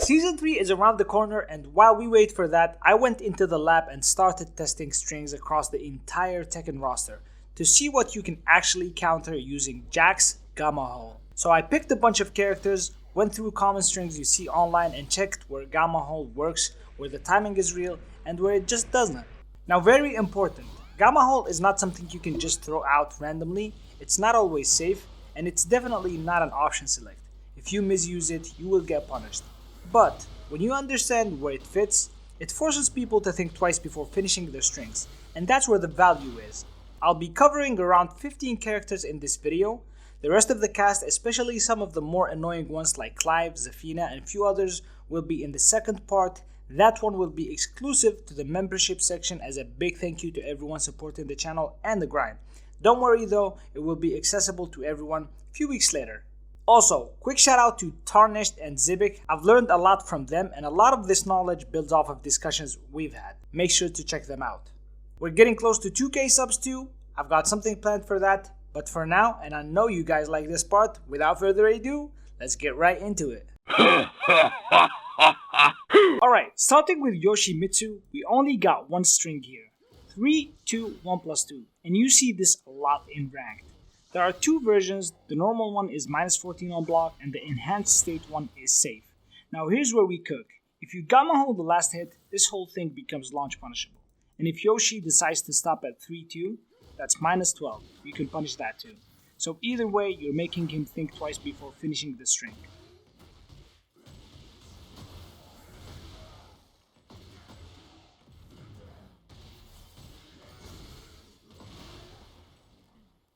Season 3 is around the corner, and while we wait for that, I went into the lab and started testing strings across the entire Tekken roster to see what you can actually counter using Jack-8 Gamma Howl. So I picked a bunch of characters, went through common strings you see online and checked where Gamma Howl works, where the timing is real, and where it just doesn't. Now, very important, Gamma Howl is not something you can just throw out randomly, it's not always safe, and it's definitely not an option select. If you misuse it, you will get punished. But when you understand where it fits, it forces people to think twice before finishing their strings, and that's where the value is. I'll be covering around 15 characters in this video. The rest of the cast, especially some of the more annoying ones like Clive, Zafina, and a few others, will be in the second part. That one will be exclusive to the membership section as a big thank you to everyone supporting the channel and the grind. Don't worry though, it will be accessible to everyone a few weeks later. Also, quick shout out to Tarnished and Zibik. I've learned a lot from them, and a lot of this knowledge builds off of discussions we've had. Make sure to check them out. We're getting close to 2K subs too. I've got something planned for that, but for now, and I know you guys like this part, without further ado, let's get right into it. Alright, starting with Yoshimitsu, we only got one string here. 3, 2, 1 plus 2, and you see this a lot in ranked. There are two versions, the normal one is -14 on block and the enhanced state one is safe. Now here's where we cook. If you Gamma Howl the last hit, this whole thing becomes launch punishable. And if Yoshi decides to stop at 3-2, that's -12, you can punish that too. So either way, you're making him think twice before finishing the string.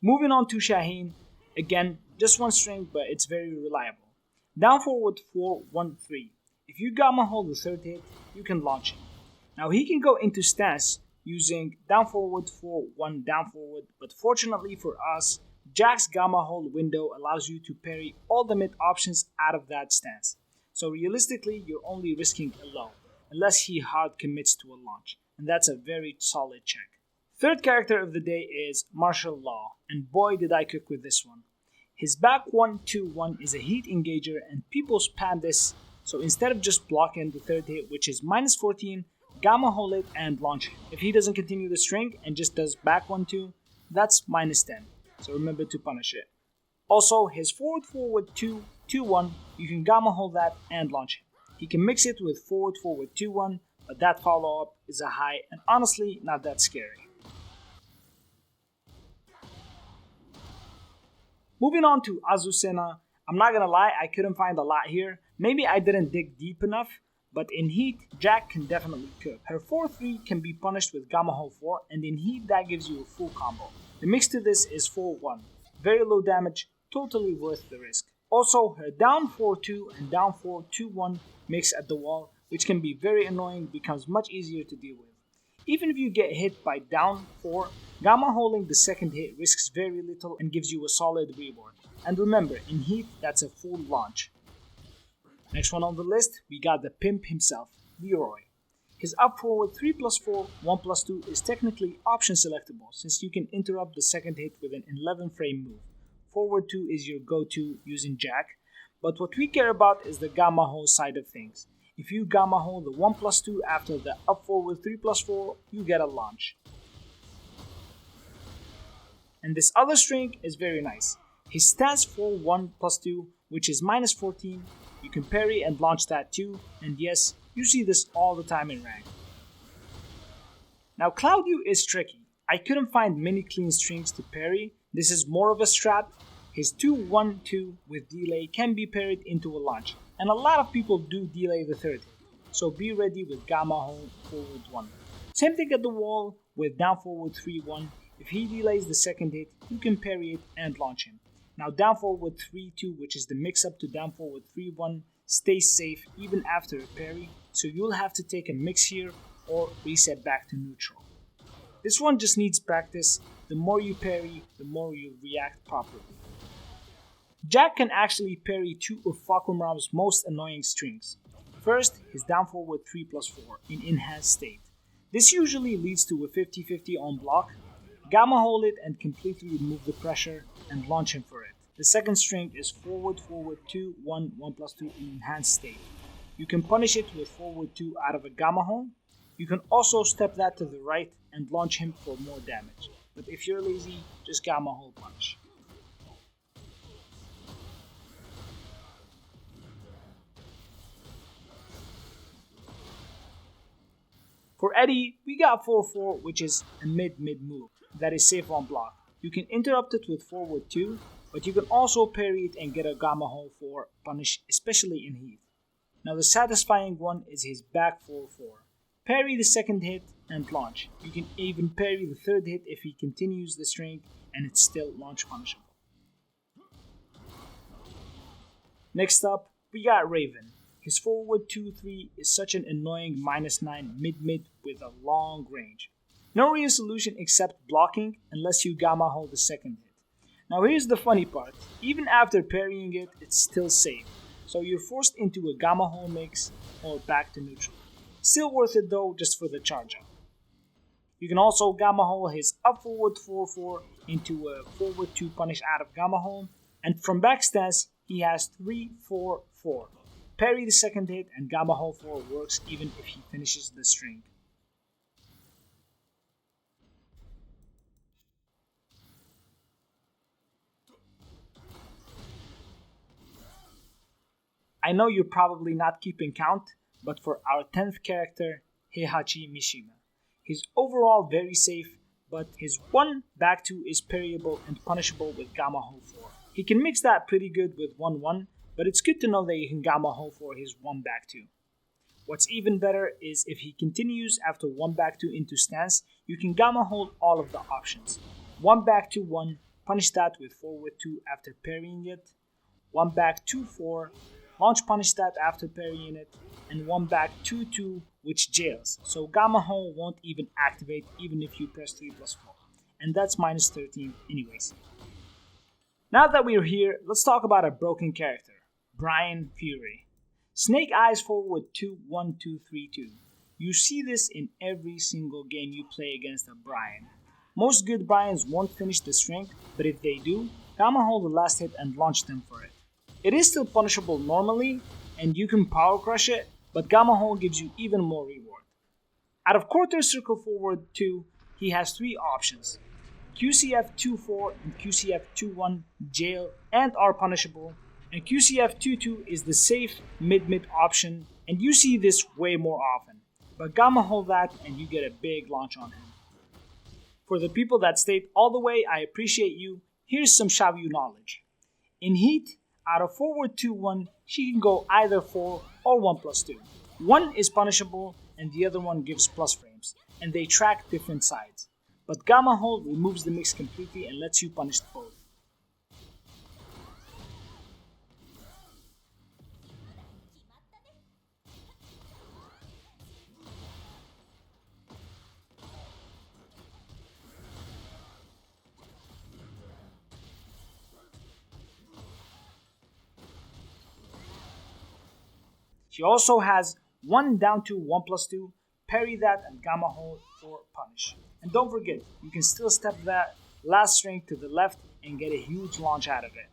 Moving on to Shaheen, again, just one string, but it's very reliable. Down forward 4, 1, 3. If you Gamma Howl the third hit, you can launch him. Now he can go into stance using down forward 4, 1, down forward, but fortunately for us, Jack's Gamma Howl window allows you to parry all the mid options out of that stance. So realistically, you're only risking a low, unless he hard commits to a launch, and that's a very solid check. Third character of the day is Martial Law, and boy did I cook with this one. His back 1-2-1 is a heat engager and people spam this, so instead of just blocking the third hit, which is -14, Gamma Howl it and launch him. If he doesn't continue the string and just does back 1-2, that's -10, so remember to punish it. Also, his forward 2-2-1, you can Gamma Howl that and launch him. He can mix it with forward 2-1, but that follow up is a high and honestly not that scary. Moving on to Azucena, I'm not gonna lie, I couldn't find a lot here. Maybe I didn't dig deep enough, but in heat, Jack can definitely cook. Her 4-3 can be punished with Gamma Howl 4, and in heat that gives you a full combo. The mix to this is 4-1, very low damage, totally worth the risk. Also, her down 4-2 and down 4-2-1 mix at the wall, which can be very annoying, becomes much easier to deal with. Even if you get hit by down 4, Gamma Howling the second hit risks very little and gives you a solid reward. And remember, in heat, that's a full launch. Next one on the list, we got the pimp himself, Leroy. His up forward 3+4, 1+2 is technically option selectable since you can interrupt the second hit with an 11 frame move. Forward 2 is your go-to using Jack, but what we care about is the Gamma Howl side of things. If you Gamma Howl the 1+2 after the up forward 3+4, you get a launch. And this other string is very nice. His stance for 1+2, which is -14, you can parry and launch that too, and yes, you see this all the time in rank. Now Claudio is tricky. I couldn't find many clean strings to parry. This is more of a strat. His 2-1-2 with delay can be parried into a launch, and a lot of people do delay the third hit, so be ready with Gamma Howl forward 1. Same thing at the wall with down forward 3-1. If he delays the second hit, you can parry it and launch him. Now down forward 3-2, which is the mix up to down forward 3-1, stays safe even after a parry, so you'll have to take a mix here or reset back to neutral. This one just needs practice. The more you parry, the more you react properly. Jack can actually parry two of Fahkumram's most annoying strings. First, his down forward 3+4 in enhanced state. This usually leads to a 50-50 on block. Gamma Howl it and completely remove the pressure and launch him for it. The second string is forward 2, 1, 1+2 in enhanced state. you can punish it with forward 2 out of a Gamma Howl. You can also step that to the right and launch him for more damage. But if you're lazy, just Gamma Howl punish. For Eddy, we got 4-4, which is a mid-mid move that is safe on block. You can interrupt it with forward 2, but you can also parry it and get a Gamma Howl for punish, especially in heat. Now the satisfying one is his back 4-4. Parry the second hit and launch. You can even parry the third hit if he continues the string and it's still launch punishable. Next up, we got Raven. His forward 2-3 is such an annoying -9 mid-mid with a long range. No real solution except blocking unless you Gamma Howl the second hit. Now here's the funny part, even after parrying it, it's still safe, so you're forced into a Gamma Howl mix or back to neutral. Still worth it though, just for the charge up. You can also Gamma Howl his up forward 4-4 into a forward 2 punish out of Gamma Howl, and from back stance he has 3-4-4. Parry the second hit and Gamma Howl 4 works even if he finishes the string. I know you're probably not keeping count, but for our 10th character, Heihachi Mishima. He's overall very safe, but his 1 back 2 is parryable and punishable with Gamma Howl 4. He can mix that pretty good with 1-1, but it's good to know that you can Gamma Howl for his 1 back 2. What's even better is if he continues after 1 back 2 into stance, you can Gamma Howl all of the options. 1 back 2 1, punish that with forward 2 after parrying it, 1 back 2-4, launch punish that after parrying it, and 1 back 2-2, which jails, so Gamma Howl won't even activate even if you press 3+4, and that's -13 anyways. Now that we're here, let's talk about a broken character, Bryan Fury. Snake Eyes forward 2-1-2-3-2. You see this in every single game you play against a Bryan. Most good Bryans won't finish the string, but if they do, Gamma Howl the last hit and launch them for it. It is still punishable normally, and you can power crush it, but Gamma Howl gives you even more reward. Out of quarter circle forward 2, he has 3 options. QCF 2-4 and QCF 2-1 jail and are punishable, and QCF 2-2 is the safe mid-mid option, and you see this way more often. But Gamma Howl that and you get a big launch on him. For the people that stayed all the way, I appreciate you. Here's some Xiaoyu knowledge. In heat, out of forward 2-1, she can go either 4 or 1+2. 1 is punishable and the other one gives plus frames, and they track different sides. But Gamma Howl removes the mix completely and lets you punish both. She also has 1 down to 1+2, parry that and Gamma Howl for punish. And don't forget, you can still step that last string to the left and get a huge launch out of it.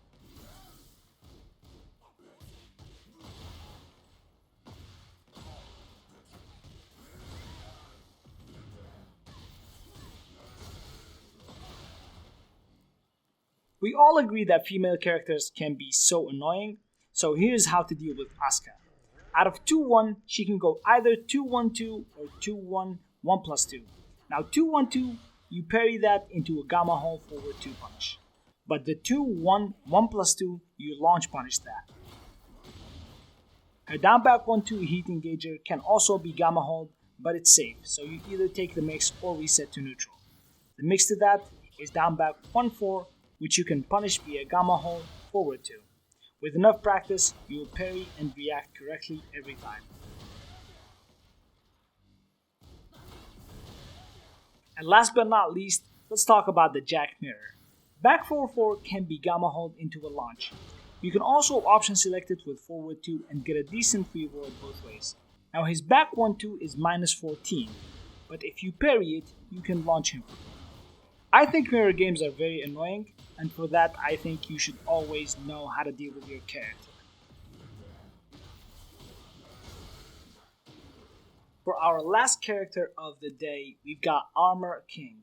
We all agree that female characters can be so annoying, so here's how to deal with Asuka. Out of 2-1, she can go either 2-1-2 or 2-1, 1+2. Now 2-1-2, you parry that into a Gamma Howl forward 2 punish. But the 2-1, 1+2, you launch punish that. Her down back 1-2 heat engager can also be Gamma Howl, but it's safe, so you either take the mix or reset to neutral. The mix to that is down back 1-4, which you can punish via Gamma Howl forward 2. With enough practice, you will parry and react correctly every time. And last but not least, let's talk about the Jack mirror. Back 4-4 can be Gamma Howl into a launch. You can also option select it with forward 2 and get a decent reward both ways. Now his back 1-2 is -14, but if you parry it, you can launch him. I think mirror games are very annoying, and for that I think you should always know how to deal with your character. For our last character of the day, we've got Armor King.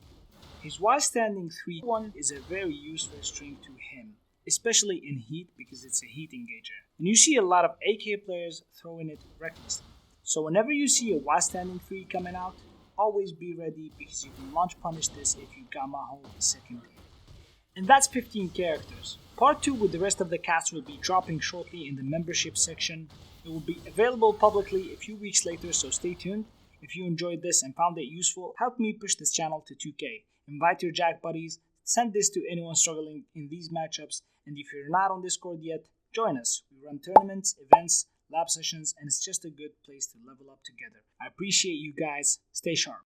His while standing 3-1 is a very useful string to him, especially in heat because it's a heat engager. And you see a lot of AK players throwing it recklessly. So whenever you see a while standing 3 coming out, always be ready because you can launch punish this if you Gamma Howl the second hit. And that's 15 characters. Part 2 with the rest of the cast will be dropping shortly in the membership section. It will be available publicly a few weeks later, so stay tuned. If you enjoyed this and found it useful, help me push this channel to 2K. Invite your Jack buddies, send this to anyone struggling in these matchups, and if you're not on Discord yet, join us. We run tournaments, events, lab sessions, and it's just a good place to level up together. I appreciate you guys. Stay sharp.